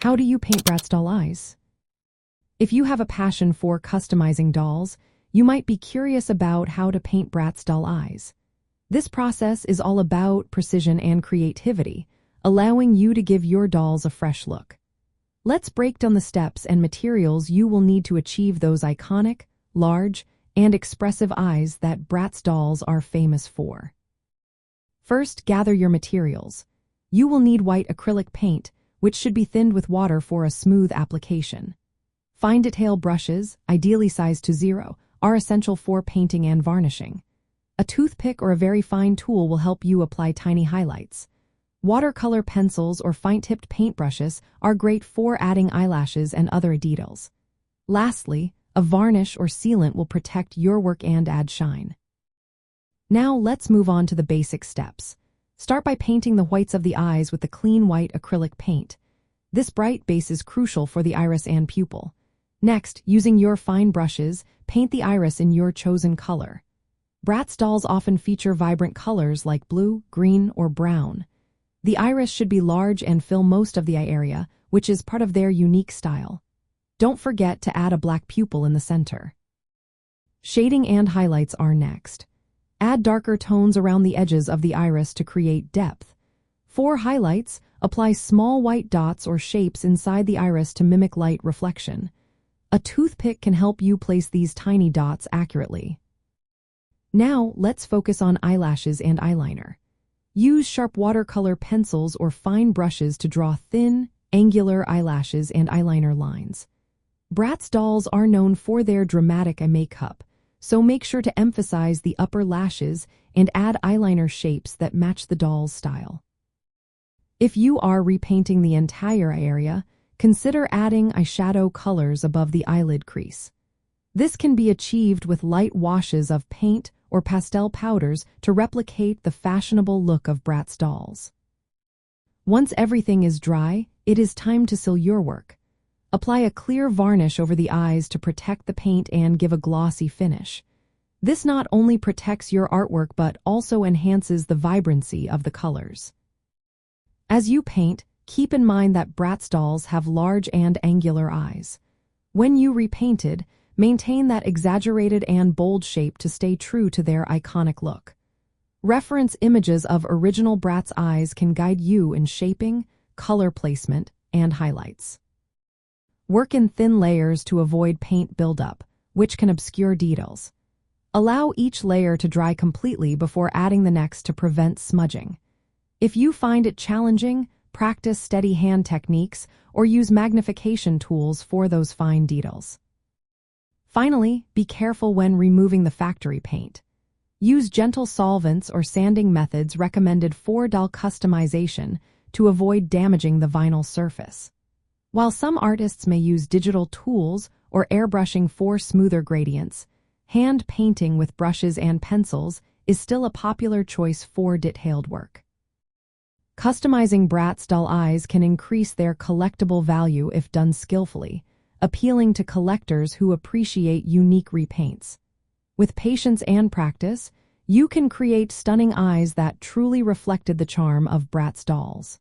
How do you paint Bratz doll eyes? If you have a passion for customizing dolls, you might be curious about how to paint Bratz doll eyes. This process is all about precision and creativity, allowing you to give your dolls a fresh look. Let's break down the steps and materials you will need to achieve those iconic, large, and expressive eyes that Bratz dolls are famous for. First, gather your materials. You will need white acrylic paint, which should be thinned with water for a smooth application. Fine detail brushes, ideally sized to 0, are essential for painting and varnishing. A toothpick or a very fine tool will help you apply tiny highlights. Watercolor pencils or fine-tipped paintbrushes are great for adding eyelashes and other details. Lastly, a varnish or sealant will protect your work and add shine. Now let's move on to the basic steps. Start by painting the whites of the eyes with the clean white acrylic paint. This bright base is crucial for the iris and pupil. Next, using your fine brushes, paint the iris in your chosen color. Bratz dolls often feature vibrant colors like blue, green, or brown. The iris should be large and fill most of the eye area, which is part of their unique style. Don't forget to add a black pupil in the center. Shading and highlights are next. Add darker tones around the edges of the iris to create depth. For highlights, apply small white dots or shapes inside the iris to mimic light reflection. A toothpick can help you place these tiny dots accurately. Now, let's focus on eyelashes and eyeliner. Use sharp watercolor pencils or fine brushes to draw thin, angular eyelashes and eyeliner lines. Bratz dolls are known for their dramatic eye makeup, so make sure to emphasize the upper lashes and add eyeliner shapes that match the doll's style. If you are repainting the entire eye area, consider adding eyeshadow colors above the eyelid crease. This can be achieved with light washes of paint or pastel powders to replicate the fashionable look of Bratz dolls. Once everything is dry, it is time to seal your work. Apply a clear varnish over the eyes to protect the paint and give a glossy finish. This not only protects your artwork but also enhances the vibrancy of the colors. As you paint, keep in mind that Bratz dolls have large and angular eyes. When you repainted, maintain that exaggerated and bold shape to stay true to their iconic look. Reference images of original Bratz eyes can guide you in shaping, color placement, and highlights. Work in thin layers to avoid paint buildup, which can obscure details. Allow each layer to dry completely before adding the next to prevent smudging. If you find it challenging, practice steady hand techniques or use magnification tools for those fine details. Finally, be careful when removing the factory paint. Use gentle solvents or sanding methods recommended for doll customization to avoid damaging the vinyl surface. While some artists may use digital tools or airbrushing for smoother gradients, hand painting with brushes and pencils is still a popular choice for detailed work. Customizing Bratz doll eyes can increase their collectible value if done skillfully, appealing to collectors who appreciate unique repaints. With patience and practice, you can create stunning eyes that truly reflected the charm of Bratz dolls.